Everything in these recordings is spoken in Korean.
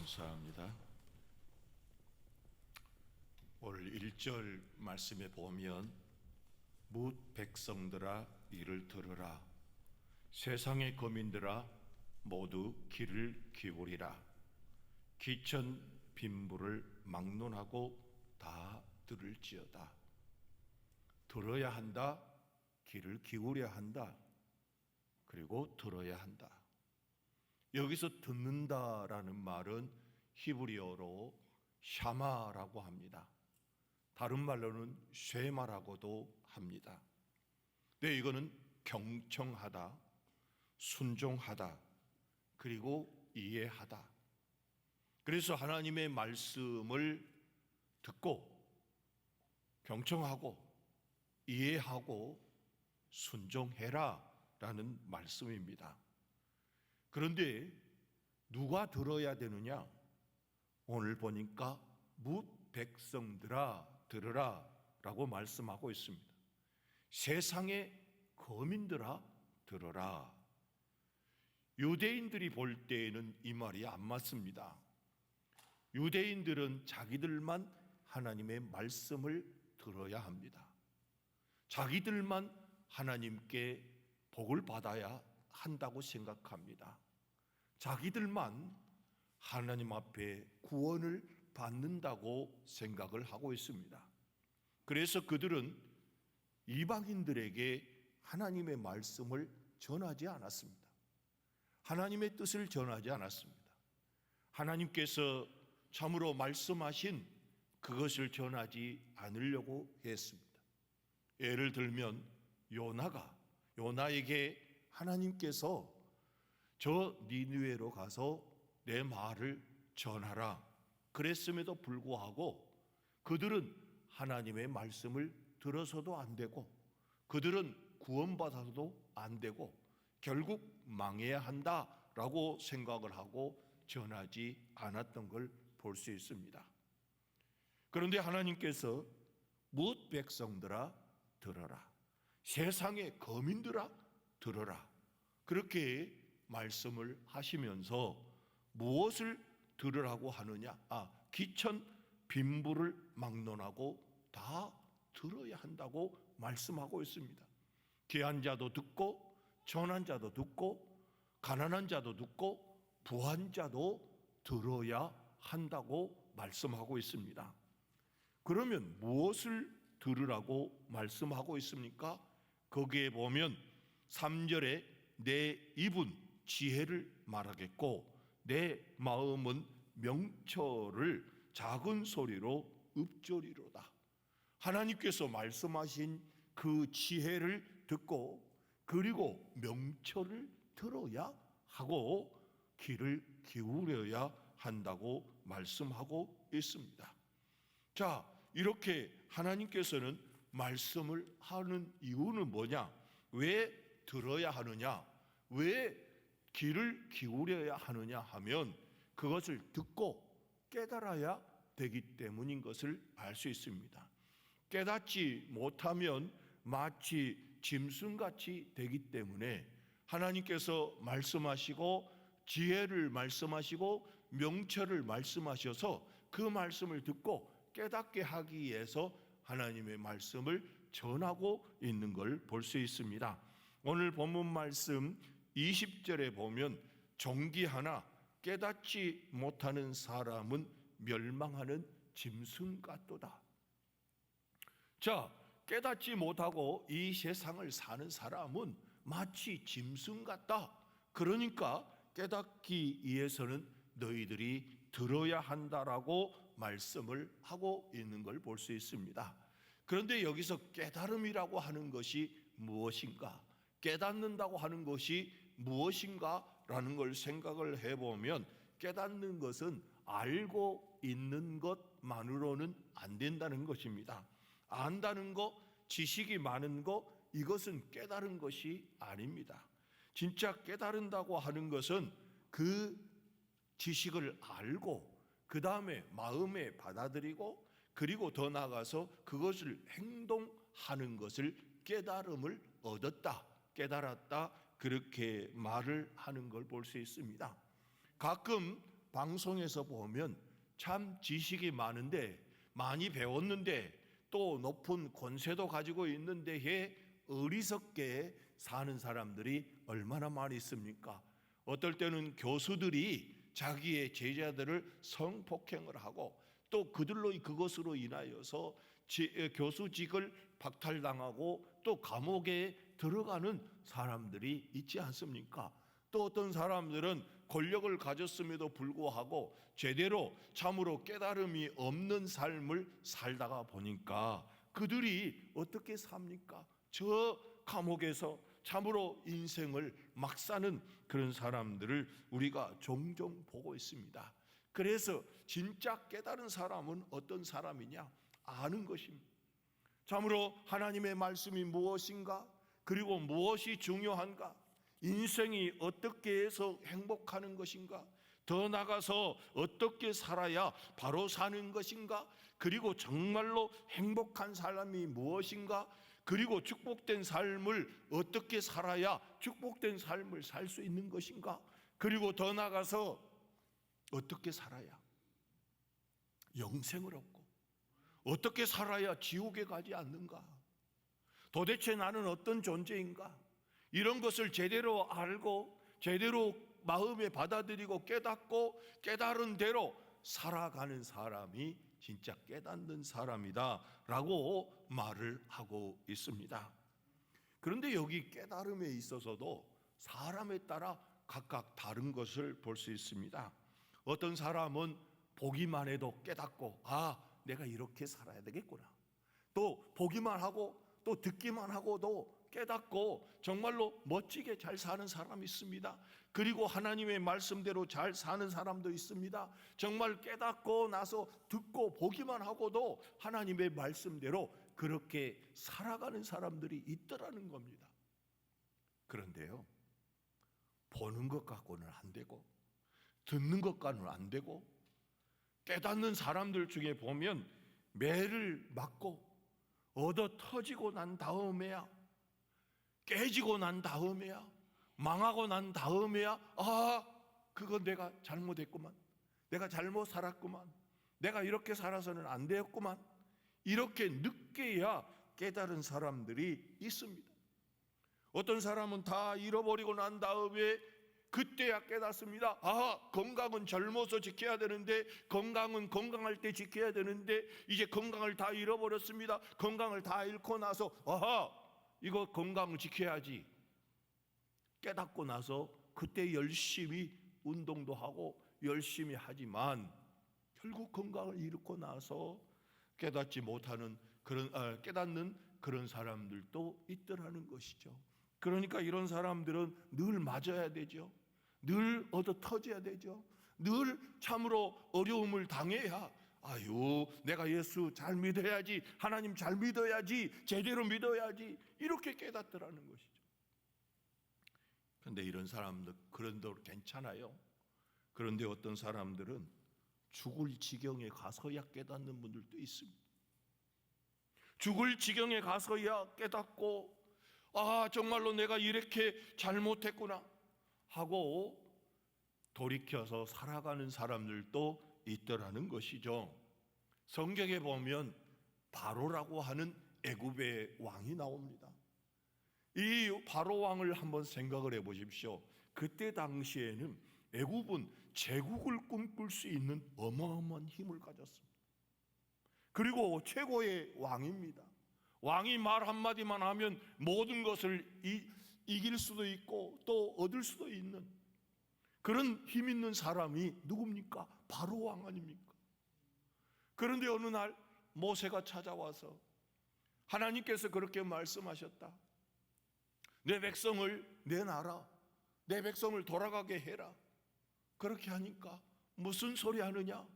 감사합니다. 오늘 1절 말씀에 보면 뭇 백성들아 이를 들으라, 세상의 거민들아 모두 귀를 기울이라. 기천 빈부를 막론하고 다 들을지어다. 들어야 한다, 귀를 기울여야 한다, 그리고 들어야 한다. 여기서 듣는다라는 말은 히브리어로 샤마라고 합니다. 다른 말로는 쉐마라고도 합니다. 네, 이거는 경청하다, 순종하다, 그리고 이해하다. 그래서 하나님의 말씀을 듣고 경청하고 이해하고 순종해라 라는 말씀입니다. 그런데 누가 들어야 되느냐? 오늘 보니까 뭇 백성들아 들으라 라고 말씀하고 있습니다. 세상의 거민들아 들어라. 유대인들이 볼 때에는 이 말이 안 맞습니다. 유대인들은 자기들만 하나님의 말씀을 들어야 합니다. 자기들만 하나님께 복을 받아야 한다고 생각합니다. 자기들만 하나님 앞에 구원을 받는다고 생각을 하고 있습니다. 그래서 그들은 이방인들에게 하나님의 말씀을 전하지 않았습니다. 하나님의 뜻을 전하지 않았습니다. 하나님께서 참으로 말씀하신 그것을 전하지 않으려고 했습니다. 예를 들면 요나에게 하나님께서 저 니느웨로 가서 내 말을 전하라 그랬음에도 불구하고 그들은 하나님의 말씀을 들어서도 안 되고 그들은 구원받아서도 안 되고 결국 망해야 한다라고 생각을 하고 전하지 않았던 걸 볼 수 있습니다. 그런데 하나님께서 뭇 백성들아 들어라, 세상의 거민들아 들어라, 그렇게 말씀을 하시면서 무엇을 들으라고 하느냐? 기천 빈부를 막론하고 다 들어야 한다고 말씀하고 있습니다. 귀한 자도 듣고 전한 자도 듣고 가난한 자도 듣고 부한 자도 들어야 한다고 말씀하고 있습니다. 그러면 무엇을 들으라고 말씀하고 있습니까? 거기에 보면 3절에 내 입은 지혜를 말하겠고 내 마음은 명철을 작은 소리로 읊조리로다. 하나님께서 말씀하신 그 지혜를 듣고 그리고 명철을 들어야 하고 귀를 기울여야 한다고 말씀하고 있습니다. 자, 이렇게 하나님께서는 말씀을 하는 이유는 뭐냐? 왜 들어야 하느냐? 왜 귀를 기울여야 하느냐 하면 그것을 듣고 깨달아야 되기 때문인 것을 알 수 있습니다. 깨닫지 못하면 마치 짐승같이 되기 때문에 하나님께서 말씀하시고 지혜를 말씀하시고 명철을 말씀하셔서 그 말씀을 듣고 깨닫게 하기 위해서 하나님의 말씀을 전하고 있는 걸 볼 수 있습니다. 오늘 본문 말씀 20절에 보면 종기하나 깨닫지 못하는 사람은 멸망하는 짐승 같도다. 자, 깨닫지 못하고 이 세상을 사는 사람은 마치 짐승 같다. 그러니까 깨닫기 위해서는 너희들이 들어야 한다라고 말씀을 하고 있는 걸 볼 수 있습니다. 그런데 여기서 깨달음이라고 하는 것이 무엇인가? 깨닫는다고 하는 것이 무엇인가? 라는 걸 생각을 해보면 깨닫는 것은 알고 있는 것만으로는 안 된다는 것입니다. 안다는 것, 지식이 많은 것, 이것은 깨달은 것이 아닙니다. 진짜 깨달은다고 하는 것은 그 지식을 알고 그 다음에 마음에 받아들이고 그리고 더 나아가서 그것을 행동하는 것을 깨달음을 얻었다, 깨달았다, 그렇게 말을 하는 걸 볼 수 있습니다. 가끔 방송에서 보면 참 지식이 많은데, 많이 배웠는데, 또 높은 권세도 가지고 있는데 어리석게 사는 사람들이 얼마나 많이 있습니까? 어떨 때는 교수들이 자기의 제자들을 성폭행을 하고, 또 그것으로 인하여서 교수직을 박탈당하고 또 감옥에 들어가는 사람들이 있지 않습니까? 또 어떤 사람들은 권력을 가졌음에도 불구하고 제대로 참으로 깨달음이 없는 삶을 살다가 보니까 그들이 어떻게 삽니까? 저 감옥에서 참으로 인생을 막 사는 그런 사람들을 우리가 종종 보고 있습니다. 그래서 진짜 깨달은 사람은 어떤 사람이냐? 아는 것입니다. 참으로 하나님의 말씀이 무엇인가? 그리고 무엇이 중요한가? 인생이 어떻게 해서 행복하는 것인가? 더 나아가서 어떻게 살아야 바로 사는 것인가? 그리고 정말로 행복한 사람이 무엇인가? 그리고 축복된 삶을 어떻게 살아야 축복된 삶을 살 수 있는 것인가? 그리고 더 나아가서 어떻게 살아야 영생을 얻고, 어떻게 살아야 지옥에 가지 않는가? 도대체 나는 어떤 존재인가? 이런 것을 제대로 알고 제대로 마음에 받아들이고 깨닫고 깨달은 대로 살아가는 사람이 진짜 깨닫는 사람이다 라고 말을 하고 있습니다. 그런데 여기 깨달음에 있어서도 사람에 따라 각각 다른 것을 볼 수 있습니다. 어떤 사람은 보기만 해도 깨닫고, 내가 이렇게 살아야 되겠구나. 또 보기만 하고 또 듣기만 하고도 깨닫고 정말로 멋지게 잘 사는 사람이 있습니다. 그리고 하나님의 말씀대로 잘 사는 사람도 있습니다. 정말 깨닫고 나서 듣고 보기만 하고도 하나님의 말씀대로 그렇게 살아가는 사람들이 있더라는 겁니다. 그런데요, 보는 것 갖고는 안 되고 듣는 것 갖고는 안 되고, 깨닫는 사람들 중에 보면 매를 맞고 얻어 터지고 난 다음에야, 깨지고 난 다음에야, 망하고 난 다음에야, 그건 내가 잘못했구만, 내가 잘못 살았구만, 내가 이렇게 살아서는 안 되었구만, 이렇게 늦게야 깨달은 사람들이 있습니다. 어떤 사람은 다 잃어버리고 난 다음에 그때야 깨닫습니다. 건강은 젊어서 지켜야 되는데, 건강은 건강할 때 지켜야 되는데, 이제 건강을 다 잃어버렸습니다. 건강을 다 잃고 나서 이거 건강을 지켜야지 깨닫고 나서 그때 열심히 운동도 하고 열심히 하지만 결국 건강을 잃고 나서 깨닫지 못하는 깨닫는 그런 사람들도 있더라는 것이죠. 그러니까 이런 사람들은 늘 맞아야 되죠. 늘 얻어 터져야 되죠. 늘 참으로 어려움을 당해야, 내가 예수 잘 믿어야지, 하나님 잘 믿어야지, 제대로 믿어야지, 이렇게 깨닫더라는 것이죠. 그런데 이런 사람들 그런대로 괜찮아요. 그런데 어떤 사람들은 죽을 지경에 가서야 깨닫는 분들도 있습니다. 죽을 지경에 가서야 깨닫고, 정말로 내가 이렇게 잘못했구나 하고 돌이켜서 살아가는 사람들도 있더라는 것이죠. 성경에 보면 바로라고 하는 애굽의 왕이 나옵니다. 이 바로 왕을 한번 생각을 해보십시오. 그때 당시에는 애굽은 제국을 꿈꿀 수 있는 어마어마한 힘을 가졌습니다. 그리고 최고의 왕입니다. 왕이 말 한마디만 하면 모든 것을 이길 수도 있고 또 얻을 수도 있는 그런 힘 있는 사람이 누굽니까? 바로 왕 아닙니까? 그런데 어느 날 모세가 찾아와서 하나님께서 그렇게 말씀하셨다. 내 백성을 내놔라. 내 백성을 돌아가게 해라. 그렇게 하니까 무슨 소리 하느냐?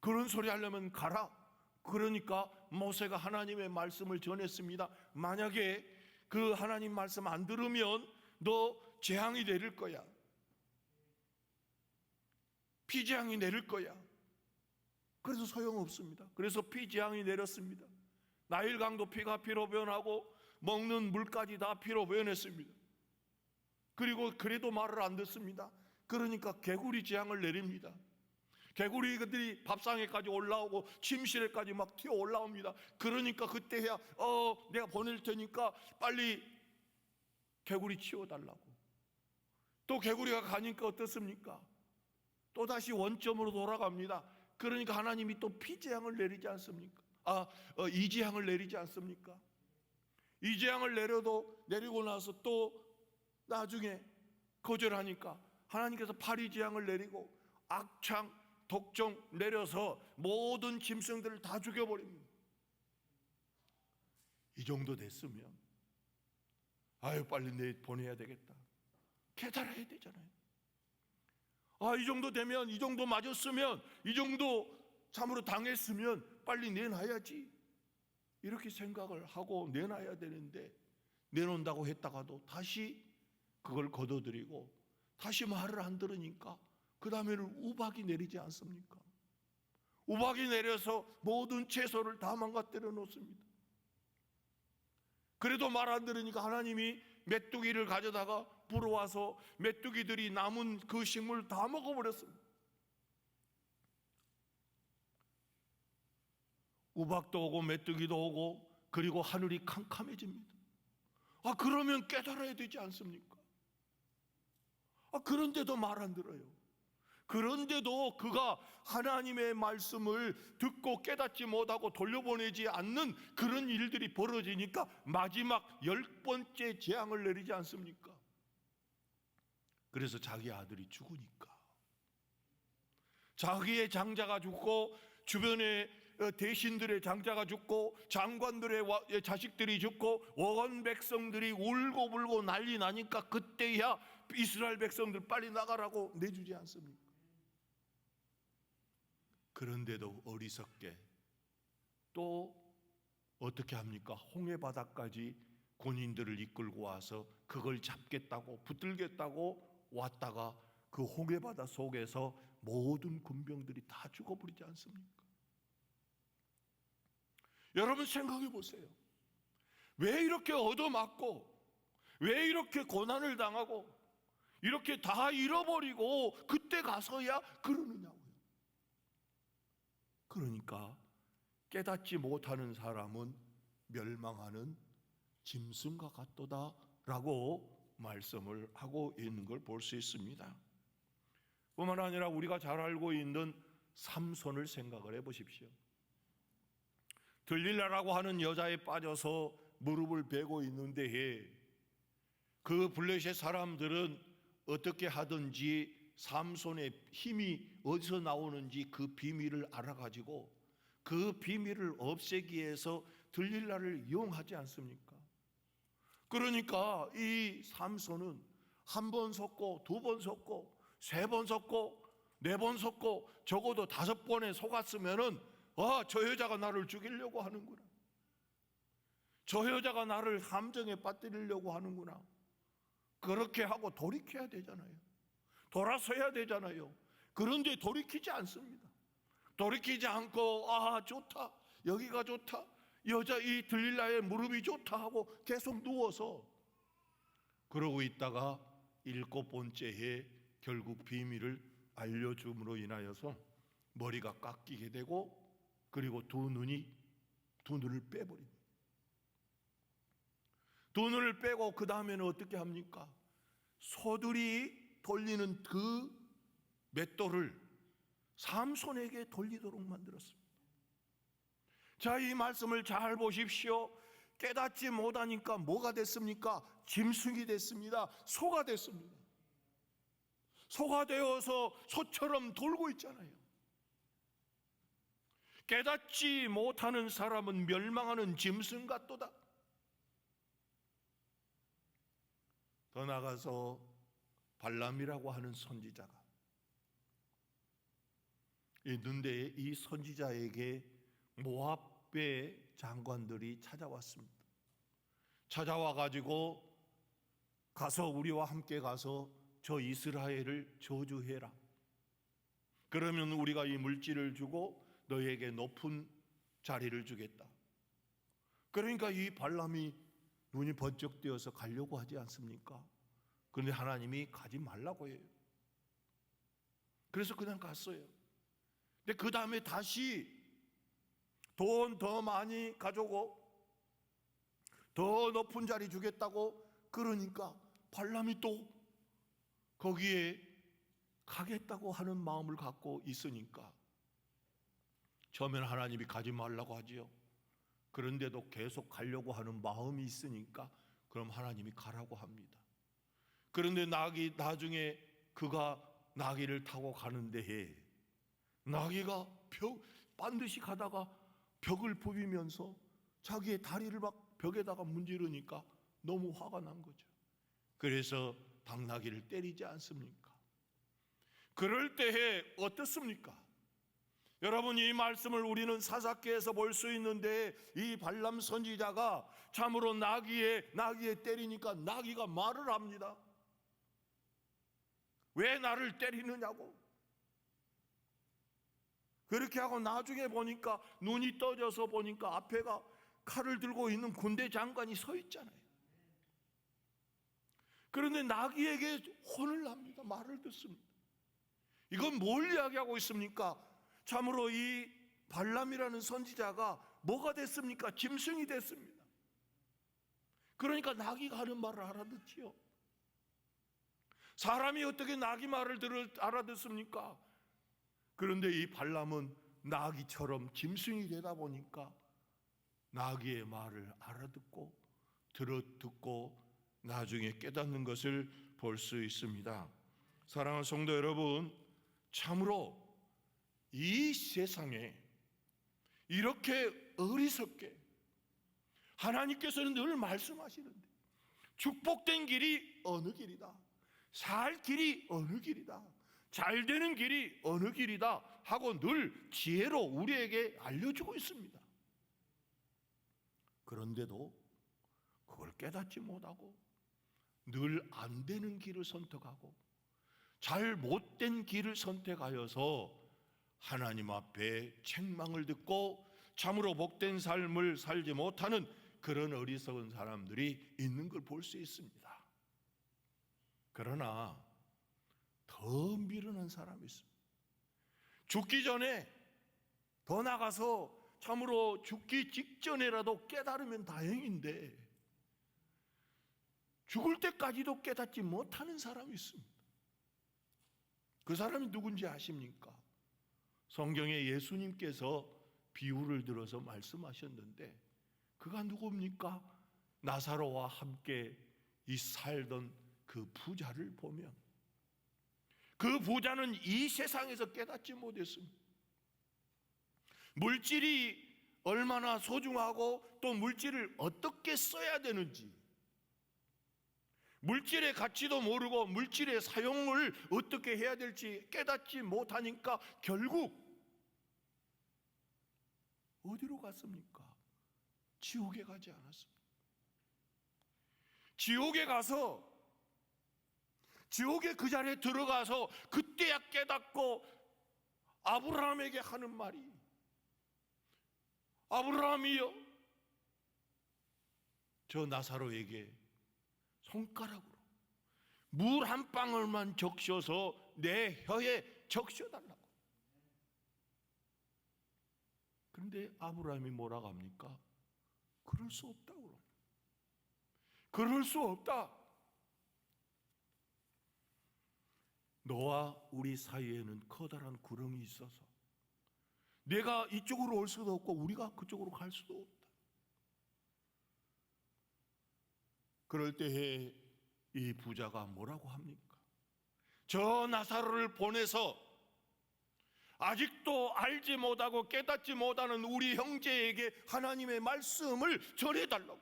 그런 소리 하려면 가라. 그러니까 모세가 하나님의 말씀을 전했습니다. 만약에 그 하나님 말씀 안 들으면 너 재앙이 내릴 거야. 피재앙이 내릴 거야. 그래서 소용없습니다. 그래서 피재앙이 내렸습니다. 나일강도 피가 피로 변하고 먹는 물까지 다 피로 변했습니다. 그리고 그래도 말을 안 듣습니다. 그러니까 개구리 재앙을 내립니다. 개구리들이 밥상에까지 올라오고 침실에까지 막 튀어 올라옵니다. 그러니까 그때야 내가 보낼 테니까 빨리 개구리 치워달라고. 또 개구리가 가니까 어떻습니까? 또다시 원점으로 돌아갑니다. 그러니까 하나님이 또 피재앙을 내리지 않습니까? 이재앙을 내리지 않습니까? 이재앙을 내리고 나서 또 나중에 거절하니까 하나님께서 파리재앙을 내리고 악창, 독종 내려서 모든 짐승들을 다 죽여버립니다. 이 정도 됐으면 빨리 내 보내야 되겠다. 깨달아야 되잖아요. 이 정도 되면, 이 정도 맞았으면, 이 정도 참으로 당했으면 빨리 내놔야지, 이렇게 생각을 하고 내놔야 되는데, 내놓는다고 했다가도 다시 그걸 거둬들이고 다시 말을 안 들으니까 그 다음에는 우박이 내리지 않습니까? 우박이 내려서 모든 채소를 다 망가뜨려 놓습니다. 그래도 말 안 들으니까 하나님이 메뚜기를 가져다가 불어와서 메뚜기들이 남은 그 식물을 다 먹어버렸습니다. 우박도 오고 메뚜기도 오고, 그리고 하늘이 캄캄해집니다. 그러면 깨달아야 되지 않습니까? 그런데도 말 안 들어요. 그런데도 그가 하나님의 말씀을 듣고 깨닫지 못하고 돌려보내지 않는 그런 일들이 벌어지니까 마지막 10번째 재앙을 내리지 않습니까? 그래서 자기 아들이 죽으니까, 자기의 장자가 죽고 주변의 대신들의 장자가 죽고 장관들의 자식들이 죽고 온 백성들이 울고 불고 난리 나니까 그때야 이스라엘 백성들 빨리 나가라고 내주지 않습니까? 그런데도 어리석게 또 어떻게 합니까? 홍해바다까지 군인들을 이끌고 와서 그걸 잡겠다고, 붙들겠다고 왔다가 그 홍해바다 속에서 모든 군병들이 다 죽어버리지 않습니까? 여러분 생각해 보세요. 왜 이렇게 얻어맞고, 왜 이렇게 고난을 당하고, 이렇게 다 잃어버리고 그때 가서야 그러느냐고요. 그러니까 깨닫지 못하는 사람은 멸망하는 짐승과 같도다 라고 말씀을 하고 있는 걸 볼 수 있습니다. 뿐만 아니라 우리가 잘 알고 있는 삼손을 생각을 해보십시오. 들릴라라고 하는 여자에 빠져서 무릎을 베고 있는데, 그 블레셋 사람들은 어떻게 하든지 삼손의 힘이 어디서 나오는지 그 비밀을 알아가지고 그 비밀을 없애기 위해서 들릴라를 이용하지 않습니까? 그러니까 이 삼손은 한 번 속고, 두 번 속고, 세 번 속고, 네 번 속고, 적어도 5번에 속았으면은 저 여자가 나를 죽이려고 하는구나, 저 여자가 나를 함정에 빠뜨리려고 하는구나, 그렇게 하고 돌이켜야 되잖아요. 돌아서야 되잖아요. 그런데 돌이키지 않습니다. 돌이키지 않고 좋다, 여기가 좋다, 여자 이 들릴라의 무릎이 좋다 하고 계속 누워서 그러고 있다가 7번째에 결국 비밀을 알려줌으로 인하여서 머리가 깎이게 되고, 그리고 두 눈을 빼버립니다. 두 눈을 빼고 그 다음에는 어떻게 합니까? 소들이 돌리는 그 맷돌을 삼손에게 돌리도록 만들었습니다. 자, 이 말씀을 잘 보십시오. 깨닫지 못하니까 뭐가 됐습니까? 짐승이 됐습니다. 소가 됐습니다. 소가 되어서 소처럼 돌고 있잖아요. 깨닫지 못하는 사람은 멸망하는 짐승 같도다. 더 나아가서 발람이라고 하는 선지자가 있는데, 이 선지자에게 모압의 장관들이 찾아왔습니다. 찾아와 가지고 가서 우리와 함께 가서 저 이스라엘을 저주해라. 그러면 우리가 이 물질을 주고 너에게 높은 자리를 주겠다. 그러니까 이 발람이 눈이 번쩍 뜨어서 가려고 하지 않습니까? 그런데 하나님이 가지 말라고 해요. 그래서 그냥 갔어요. 근데 그 다음에 다시 돈 더 많이 가져오고 더 높은 자리 주겠다고 그러니까 발람이 또 거기에 가겠다고 하는 마음을 갖고 있으니까 처음엔 하나님이 가지 말라고 하지요. 그런데도 계속 가려고 하는 마음이 있으니까 그럼 하나님이 가라고 합니다. 그런데 나중에 그가 나귀를 타고 가는데 나귀가 반드시 가다가 벽을 부비면서 자기의 다리를 막 벽에다가 문지르니까 너무 화가 난 거죠. 그래서 당나귀를 때리지 않습니까? 그럴 때에 어떻습니까? 여러분, 이 말씀을 우리는 사사기에서 볼 수 있는데 이 발람 선지자가 참으로 나귀에 때리니까 나귀가 말을 합니다. 왜 나를 때리느냐고. 그렇게 하고 나중에 보니까 눈이 떠져서 보니까 앞에가 칼을 들고 있는 군대 장관이 서 있잖아요. 그런데 나귀에게 혼을 납니다. 말을 듣습니다. 이건 뭘 이야기하고 있습니까? 참으로 이 발람이라는 선지자가 뭐가 됐습니까? 짐승이 됐습니다. 그러니까 나귀가 하는 말을 알아듣지요. 사람이 어떻게 나귀 말을 알아듣습니까? 그런데 이 발람은 나귀처럼 짐승이 되다 보니까 나귀의 말을 알아듣고 들어듣고 나중에 깨닫는 것을 볼 수 있습니다. 사랑하는 성도 여러분, 참으로 이 세상에 이렇게 어리석게 하나님께서는 늘 말씀하시는데 축복된 길이 어느 길이다, 살 길이 어느 길이다, 잘 되는 길이 어느 길이다 하고 늘 지혜로 우리에게 알려주고 있습니다. 그런데도 그걸 깨닫지 못하고 늘 안 되는 길을 선택하고 잘 못된 길을 선택하여서 하나님 앞에 책망을 듣고 참으로 복된 삶을 살지 못하는 그런 어리석은 사람들이 있는 걸 볼 수 있습니다. 그러나 더 미련한 사람이 있습니다. 죽기 전에 더 나가서 참으로 죽기 직전에라도 깨달으면 다행인데 죽을 때까지도 깨닫지 못하는 사람이 있습니다. 그 사람이 누군지 아십니까? 성경에 예수님께서 비유를 들어서 말씀하셨는데 그가 누굽니까? 나사로와 함께 이 살던 그 부자를 보면 그 부자는 이 세상에서 깨닫지 못했습니다. 물질이 얼마나 소중하고 또 물질을 어떻게 써야 되는지, 물질의 가치도 모르고 물질의 사용을 어떻게 해야 될지 깨닫지 못하니까 결국 어디로 갔습니까? 지옥에 가지 않았습니다. 지옥에 가서 지옥의 그 자리에 들어가서 그때야 깨닫고 아브라함에게 하는 말이, 아브라함이여, 저 나사로에게 손가락으로 물 한 방울만 적셔서 내 혀에 적셔달라고. 그런데 아브라함이 뭐라고 합니까? 그럴 수 없다고. 그럴 수 없다. 너와 우리 사이에는 커다란 구렁이 있어서 내가 이쪽으로 올 수도 없고 우리가 그쪽으로 갈 수도 없다. 그럴 때에 이 부자가 뭐라고 합니까? 저 나사로를 보내서 아직도 알지 못하고 깨닫지 못하는 우리 형제에게 하나님의 말씀을 전해달라고,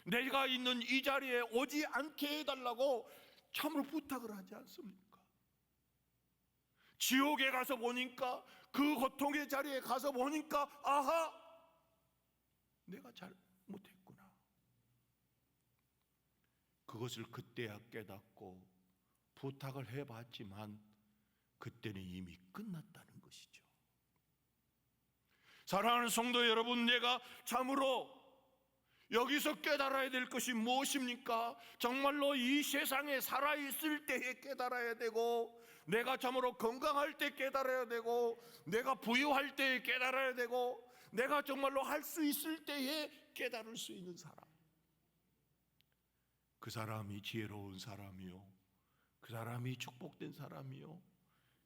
내가 있는 이 자리에 오지 않게 해달라고 참으로 부탁을 하지 않습니까? 지옥에 가서 보니까, 그 고통의 자리에 가서 보니까 아하, 내가 잘못했구나. 그것을 그때야 깨닫고 부탁을 해봤지만 그때는 이미 끝났다는 것이죠. 사랑하는 성도 여러분, 내가 참으로 여기서 깨달아야 될 것이 무엇입니까? 정말로 이 세상에 살아있을 때에 깨달아야 되고 내가 참으로 건강할 때 깨달아야 되고, 내가 부유할 때 깨달아야 되고, 내가 정말로 할 수 있을 때에 깨달을 수 있는 사람, 그 사람이 지혜로운 사람이요, 그 사람이 축복된 사람이요,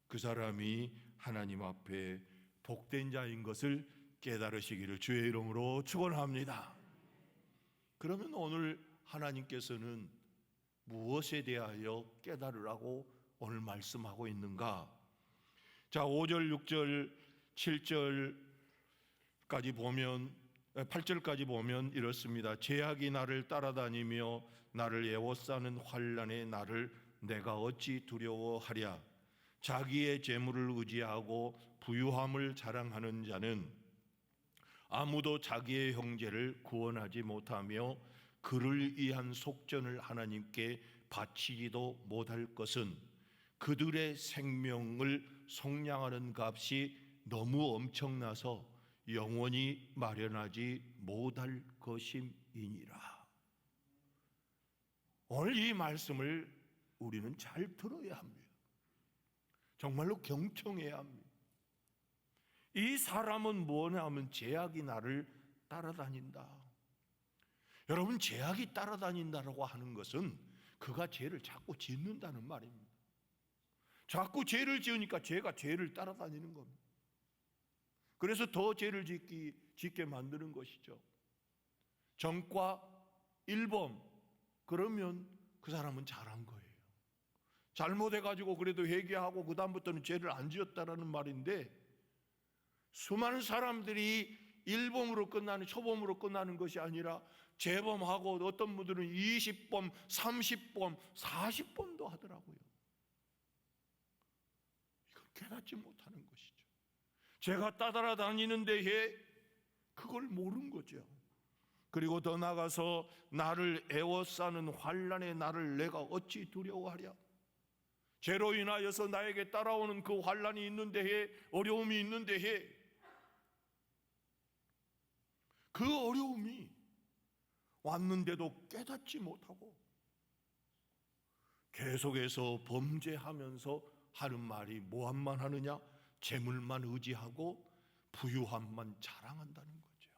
그 사람이 하나님 앞에 복된 자인 것을 깨달으시기를 주의 이름으로 축원합니다. 그러면 오늘 하나님께서는 무엇에 대하여 깨달으라고 오늘 말씀하고 있는가? 자, 5절, 6절, 7절까지 보면, 8절까지 보면 이렇습니다. 죄악이 나를 따라다니며 나를 애워싸는 환난에 나를 내가 어찌 두려워하랴. 자기의 재물을 의지하고 부유함을 자랑하는 자는 아무도 자기의 형제를 구원하지 못하며 그를 위한 속전을 하나님께 바치지도 못할 것은 그들의 생명을 속량하는 값이 너무 엄청나서 영원히 마련하지 못할 것임이니라. 오늘 이 말씀을 우리는 잘 들어야 합니다. 정말로 경청해야 합니다. 이 사람은 뭐냐 하면 죄악이 나를 따라다닌다. 여러분, 죄악이 따라다닌다라고 하는 것은 그가 죄를 자꾸 짓는다는 말입니다. 자꾸 죄를 지으니까 죄가 죄를 따라다니는 겁니다. 그래서 더 죄를 짓게 만드는 것이죠. 정과 일범, 그러면 그 사람은 잘한 거예요. 잘못해가지고 그래도 회개하고 그 다음부터는 죄를 안 지었다라는 말인데, 수많은 사람들이 일범으로 끝나는, 초범으로 끝나는 것이 아니라 재범하고 어떤 분들은 20범, 30범, 40범도 하더라고요. 이걸 깨닫지 못하는 것이죠. 제가 따라다니는 데에 그걸 모르는 거죠. 그리고 더 나아가서 나를 애워싸는 환난에 나를 내가 어찌 두려워하랴. 죄로 인하여서 나에게 따라오는 그 환난이 있는 데에, 어려움이 있는 데에, 그 어려움이 왔는데도 깨닫지 못하고 계속해서 범죄하면서 하는 말이 뭐함만 하느냐? 재물만 의지하고 부유함만 자랑한다는 거죠.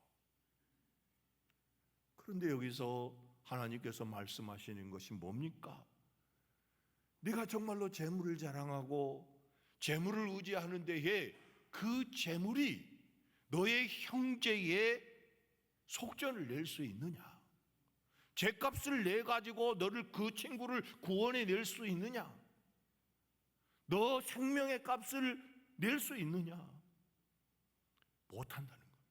그런데 여기서 하나님께서 말씀하시는 것이 뭡니까? 네가 정말로 재물을 자랑하고 재물을 의지하는 데에 그 재물이 너의 형제의 속전을 낼 수 있느냐? 죄값을 내가지고 너를, 그 친구를 구원해 낼 수 있느냐? 너 생명의 값을 낼 수 있느냐? 못한다는 거예요.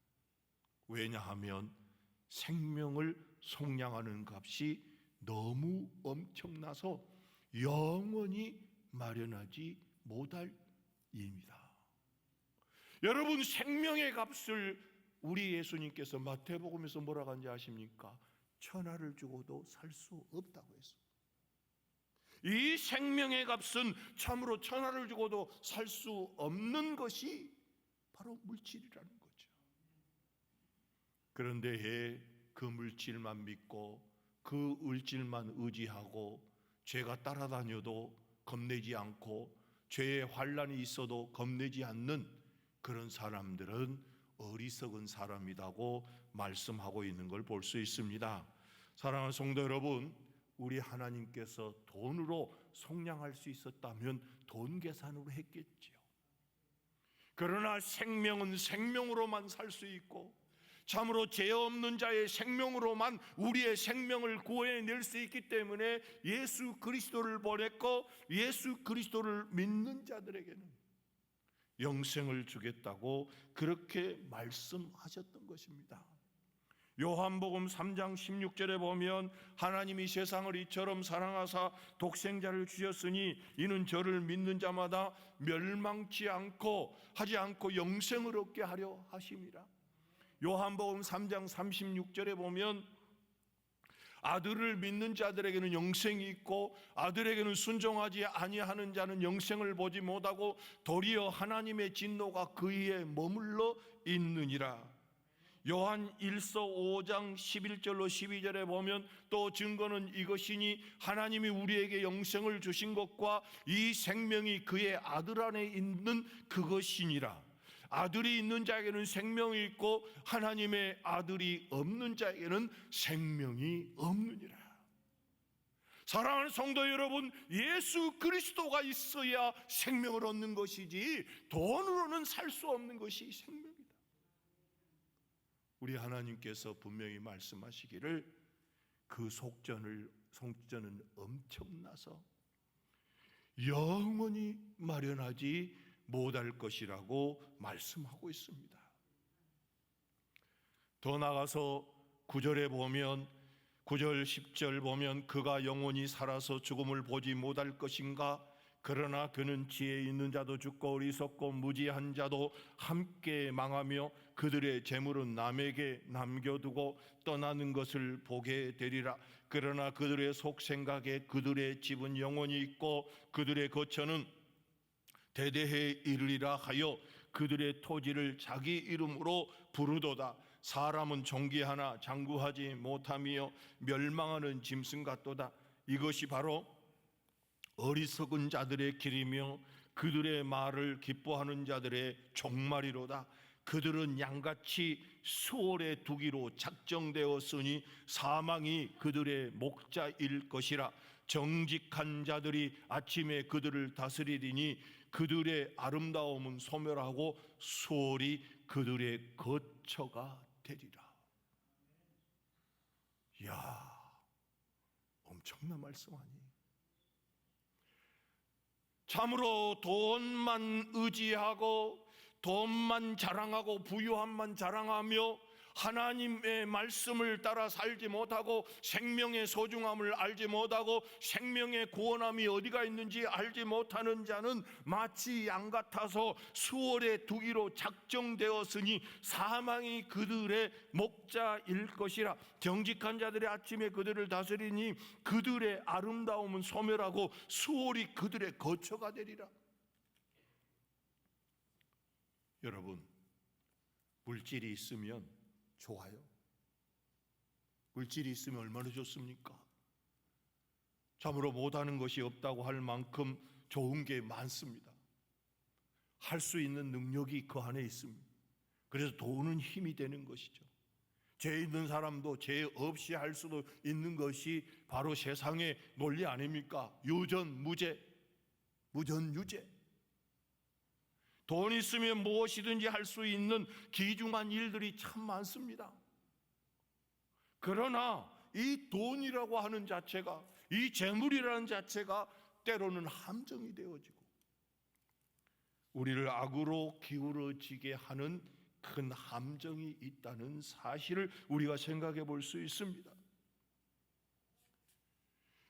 왜냐하면 생명을 속량하는 값이 너무 엄청나서 영원히 마련하지 못할 일입니다. 여러분, 생명의 값을 우리 예수님께서 마태복음에서 뭐라고 하는지 아십니까? 천하를 주고도 살 수 없다고 했습니다. 이 생명의 값은 참으로 천하를 주고도 살 수 없는 것이 바로 물질이라는 거죠. 그런데 그 물질만 믿고 그 물질만 의지하고 죄가 따라다녀도 겁내지 않고 죄의 환난이 있어도 겁내지 않는 그런 사람들은 어리석은 사람이라고 말씀하고 있는 걸 볼 수 있습니다. 사랑하는 성도 여러분, 우리 하나님께서 돈으로 속량할 수 있었다면 돈 계산으로 했겠지요. 그러나 생명은 생명으로만 살 수 있고 참으로 죄 없는 자의 생명으로만 우리의 생명을 구해낼 수 있기 때문에 예수 그리스도를 보냈고 예수 그리스도를 믿는 자들에게는 영생을 주겠다고 그렇게 말씀하셨던 것입니다. 요한복음 3장 16절에 보면 하나님이 세상을 이처럼 사랑하사 독생자를 주셨으니 이는 저를 믿는 자마다 멸망치 않고 하지 않고 영생을 얻게 하려 하심이라. 요한복음 3장 36절에 보면 아들을 믿는 자들에게는 영생이 있고 아들에게는 순종하지 아니하는 자는 영생을 보지 못하고 도리어 하나님의 진노가 그 위에 머물러 있느니라. 요한 1서 5장 11절로 12절에 보면 또 증거는 이것이니 하나님이 우리에게 영생을 주신 것과 이 생명이 그의 아들 안에 있는 그것이니라. 아들이 있는 자에게는 생명이 있고 하나님의 아들이 없는 자에게는 생명이 없느니라. 사랑하는 성도 여러분, 예수 그리스도가 있어야 생명을 얻는 것이지 돈으로는 살 수 없는 것이 생명이다. 우리 하나님께서 분명히 말씀하시기를 그 속전은 엄청나서 영원히 마련하지 못할 것이라고 말씀하고 있습니다. 더 나아가서 9절에 보면 9절 10절 보면 그가 영원히 살아서 죽음을 보지 못할 것인가? 그러나 그는 지혜 있는 자도 죽고 어리석고 무지한 자도 함께 망하며 그들의 재물은 남에게 남겨두고 떠나는 것을 보게 되리라. 그러나 그들의 속생각에 그들의 집은 영원히 있고 그들의 거처는 대대에 이르리라 하여 그들의 토지를 자기 이름으로 부르도다. 사람은 존귀하나 장구하지 못하며 멸망하는 짐승 같도다. 이것이 바로 어리석은 자들의 길이며 그들의 말을 기뻐하는 자들의 종말이로다. 그들은 양같이 수월에 두기로 작정되었으니 사망이 그들의 목자일 것이라. 정직한 자들이 아침에 그들을 다스리리니 그들의 아름다움은 소멸하고 수월이 그들의 거처가 되리라. 이야, 엄청난 말씀 아니에요? 참으로 돈만 의지하고 돈만 자랑하고 부유함만 자랑하며 하나님의 말씀을 따라 살지 못하고 생명의 소중함을 알지 못하고 생명의 구원함이 어디가 있는지 알지 못하는 자는 마치 양 같아서 수월에 두기로 작정되었으니 사망이 그들의 목자일 것이라. 정직한 자들의 아침에 그들을 다스리니 그들의 아름다움은 소멸하고 수월이 그들의 거처가 되리라. 여러분, 물질이 있으면 좋아요. 물질이 있으면 얼마나 좋습니까? 참으로 못하는 것이 없다고 할 만큼 좋은 게 많습니다. 할 수 있는 능력이 그 안에 있습니다. 그래서 돈은 힘이 되는 것이죠. 죄 있는 사람도 죄 없이 할 수도 있는 것이 바로 세상의 논리 아닙니까? 유전무죄, 무전유죄. 돈 있으면 무엇이든지 할 수 있는 귀중한 일들이 참 많습니다. 그러나 이 돈이라고 하는 자체가, 이 재물이라는 자체가 때로는 함정이 되어지고 우리를 악으로 기울어지게 하는 큰 함정이 있다는 사실을 우리가 생각해 볼 수 있습니다.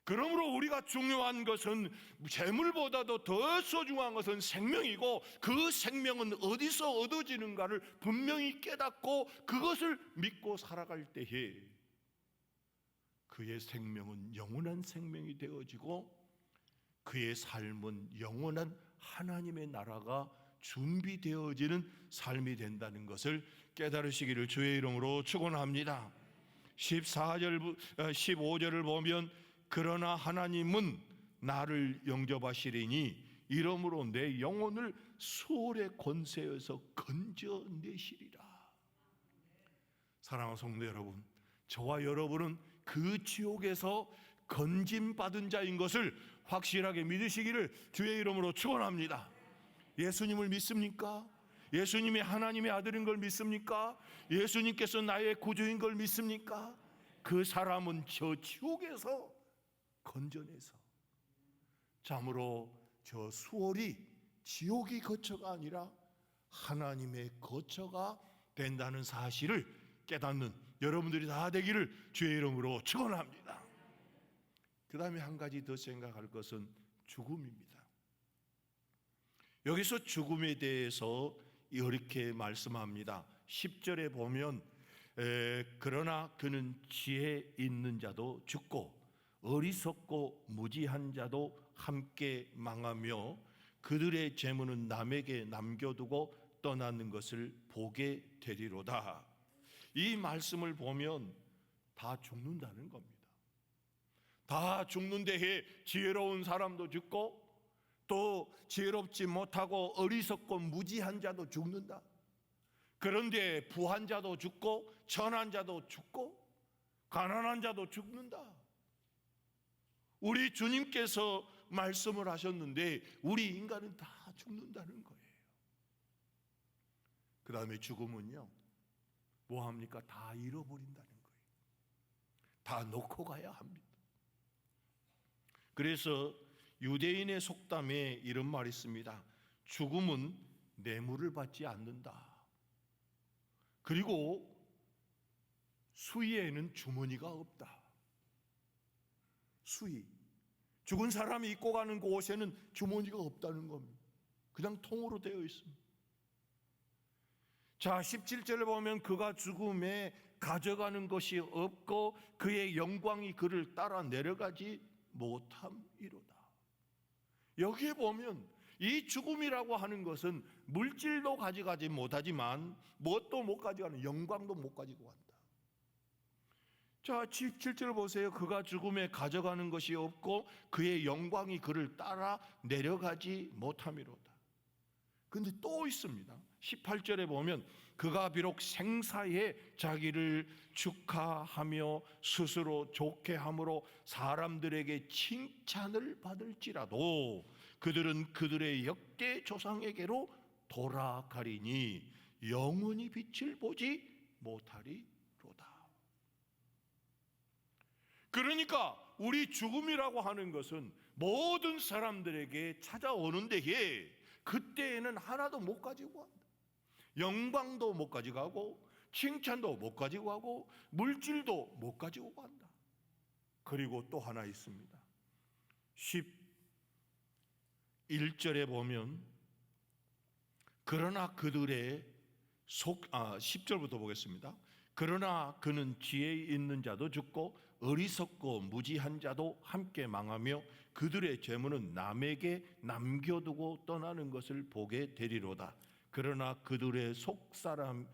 그러므로 우리가 중요한 것은 재물보다도 더 소중한 것은 생명이고 그 생명은 어디서 얻어지는가를 분명히 깨닫고 그것을 믿고 살아갈 때에 그의 생명은 영원한 생명이 되어지고 그의 삶은 영원한 하나님의 나라가 준비되어지는 삶이 된다는 것을 깨달으시기를 주의 이름으로 축원합니다. 15절을 보면 그러나 하나님은 나를 영접하시리니 이러므로 내 영혼을 수월의 권세에서 건져내시리라. 사랑하는 성도 여러분, 저와 여러분은 그 지옥에서 건짐받은 자인 것을 확실하게 믿으시기를 주의 이름으로 축원합니다. 예수님을 믿습니까? 예수님이 하나님의 아들인 걸 믿습니까? 예수님께서 나의 구주인 걸 믿습니까? 그 사람은 저 지옥에서 건져내서 참으로 저 수월이 지옥이 거처가 아니라 하나님의 거처가 된다는 사실을 깨닫는 여러분들이 다 되기를 주의 이름으로 축원합니다. 그 다음에 한 가지 더 생각할 것은 죽음입니다. 여기서 죽음에 대해서 이렇게 말씀합니다. 10절에 보면 그러나 그는 지혜 있는 자도 죽고 어리석고 무지한 자도 함께 망하며 그들의 재물은 남에게 남겨두고 떠나는 것을 보게 되리로다. 이 말씀을 보면 다 죽는다는 겁니다. 다 죽는 데에 지혜로운 사람도 죽고 또 지혜롭지 못하고 어리석고 무지한 자도 죽는다. 그런데 부한 자도 죽고 천한 자도 죽고 가난한 자도 죽는다. 우리 주님께서 말씀을 하셨는데 우리 인간은 다 죽는다는 거예요. 그 다음에 죽음은요, 뭐합니까? 다 잃어버린다는 거예요. 다 놓고 가야 합니다. 그래서 유대인의 속담에 이런 말이 있습니다. 죽음은 뇌물을 받지 않는다. 그리고 수의에는 주머니가 없다. 수의, 죽은 사람이 입고 가는 그 옷에는 주머니가 없다는 겁니다. 그냥 통으로 되어 있습니다. 자, 17절에 보면 그가 죽음에 가져가는 것이 없고 그의 영광이 그를 따라 내려가지 못함이로다. 여기에 보면 이 죽음이라고 하는 것은 물질도 가져가지 못하지만 무엇도 못 가져가는, 영광도 못 가지고 간다. 자, 17절 보세요. 그가 죽음에 가져가는 것이 없고 그의 영광이 그를 따라 내려가지 못함이로다. 근데 또 있습니다. 18절에 보면 그가 비록 생사에 자기를 축하하며 스스로 좋게 함으로 사람들에게 칭찬을 받을지라도 그들은 그들의 역대 조상에게로 돌아가리니 영원히 빛을 보지 못하리로다. 그러니까 우리 죽음이라고 하는 것은 모든 사람들에게 찾아오는 데에 그때에는 하나도 못 가지고 간다. 영광도 못 가져가고 칭찬도 못 가지고 가고 물질도 못 가지고 간다. 그리고 또 하나 있습니다. 11절에 보면 그러나 그들의 10절부터 보겠습니다. 그러나 그는 지혜 있는 자도 죽고 어리석고 무지한 자도 함께 망하며 그들의 재물은 남에게 남겨두고 떠나는 것을 보게 되리로다. 그러나 그들의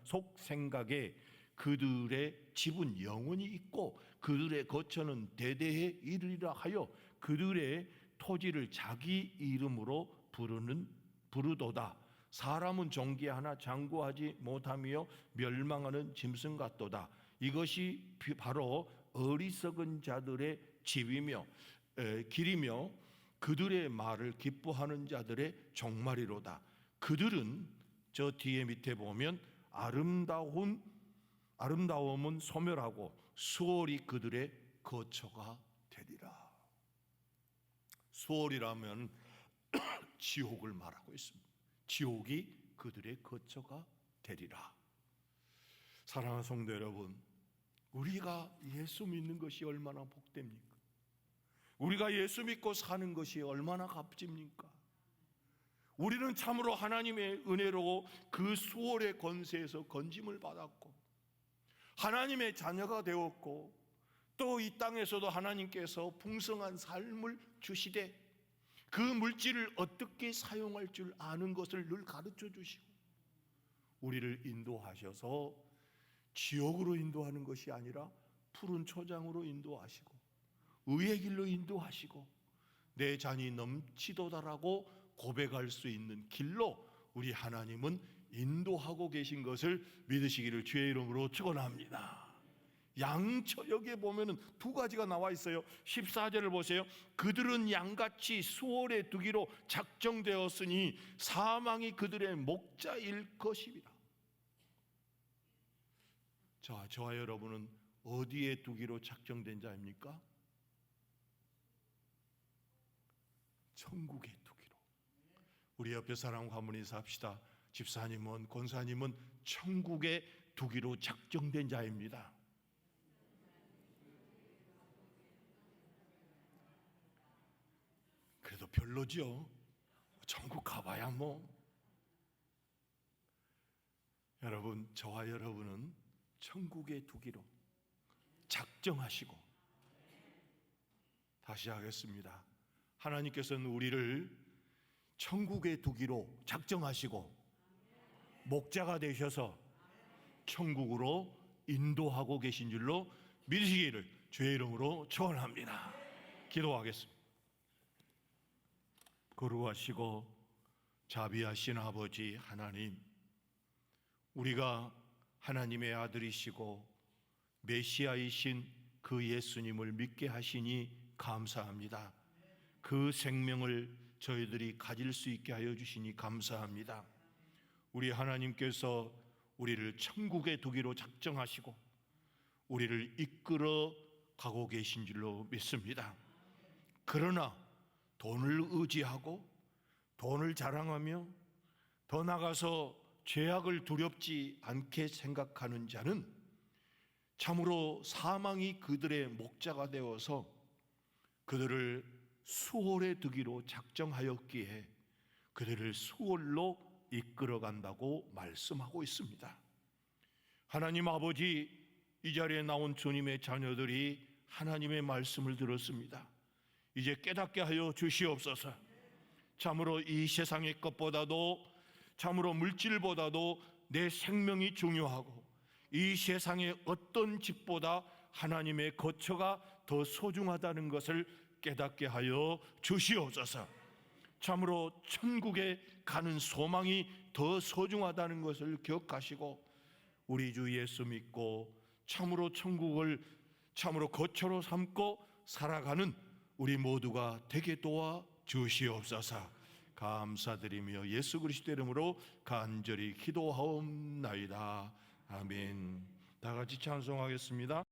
속생각에 그들의 집은 영원히 있고 그들의 거처는 대대에 이르리라 하여 그들의 토지를 자기 이름으로 부르도다. 사람은 존귀하나 장구하지 못하며 멸망하는 짐승 같도다. 이것이 바로 어리석은 자들의 집이며 길이며 그들의 말을 기뻐하는 자들의 종말이로다. 그들은 저 뒤에 밑에 보면 아름다움은 소멸하고 수월이 그들의 거처가 되리라. 수월이라면 지옥을 말하고 있습니다. 지옥이 그들의 거처가 되리라. 사랑하는 성도 여러분, 우리가 예수 믿는 것이 얼마나 복됩니까? 우리가 예수 믿고 사는 것이 얼마나 값집니까? 우리는 참으로 하나님의 은혜로 그 수월의 권세에서 건짐을 받았고 하나님의 자녀가 되었고 또 이 땅에서도 하나님께서 풍성한 삶을 주시되 그 물질을 어떻게 사용할 줄 아는 것을 늘 가르쳐 주시고 우리를 인도하셔서 지옥으로 인도하는 것이 아니라 푸른 초장으로 인도하시고 의의 길로 인도하시고 내 잔이 넘치도다라고 고백할 수 있는 길로 우리 하나님은 인도하고 계신 것을 믿으시기를 주의 이름으로 축원합니다. 양처 여기에 보면은 두 가지가 나와 있어요. 14절을 보세요. 그들은 양같이 수월에 두기로 작정되었으니 사망이 그들의 목자일 것이니라. 자, 저와 여러분은 어디에 두기로 작정된 자입니까? 천국에 두기로. 우리 옆에 사람과 한번 인사합시다. 집사님은, 권사님은 천국에 두기로 작정된 자입니다. 그래도 별로죠. 천국 가봐야 뭐. 여러분, 저와 여러분은 천국에 두기로 작정하시고, 다시 하겠습니다. 하나님께서는 우리를 천국에 두기로 작정하시고 목자가 되셔서 천국으로 인도하고 계신 줄로 믿으시기를 주의 이름으로 축원합니다. 기도하겠습니다. 거룩하시고 자비하신 아버지 하나님, 우리가 하나님의 아들이시고 메시아이신 그 예수님을 믿게 하시니 감사합니다. 그 생명을 저희들이 가질 수 있게 하여 주시니 감사합니다. 우리 하나님께서 우리를 천국에 두기로 작정하시고 우리를 이끌어 가고 계신 줄로 믿습니다. 그러나 돈을 의지하고 돈을 자랑하며 더 나가서 죄악을 두렵지 않게 생각하는 자는 참으로 사망이 그들의 목자가 되어서 그들을 수월에 두기로 작정하였기에 그들을 수월로 이끌어간다고 말씀하고 있습니다. 하나님 아버지, 이 자리에 나온 주님의 자녀들이 하나님의 말씀을 들었습니다. 이제 깨닫게 하여 주시옵소서. 참으로 이 세상의 것보다도, 참으로 물질보다도 내 생명이 중요하고 이 세상의 어떤 집보다 하나님의 거처가 더 소중하다는 것을 깨닫게 하여 주시옵소서. 참으로 천국에 가는 소망이 더 소중하다는 것을 기억하시고 우리 주 예수 믿고 참으로 천국을 참으로 거처로 삼고 살아가는 우리 모두가 되게 도와 주시옵소서. 감사드리며 예수 그리스도 이름으로 간절히 기도하옵나이다. 아멘. 다 같이 찬송하겠습니다.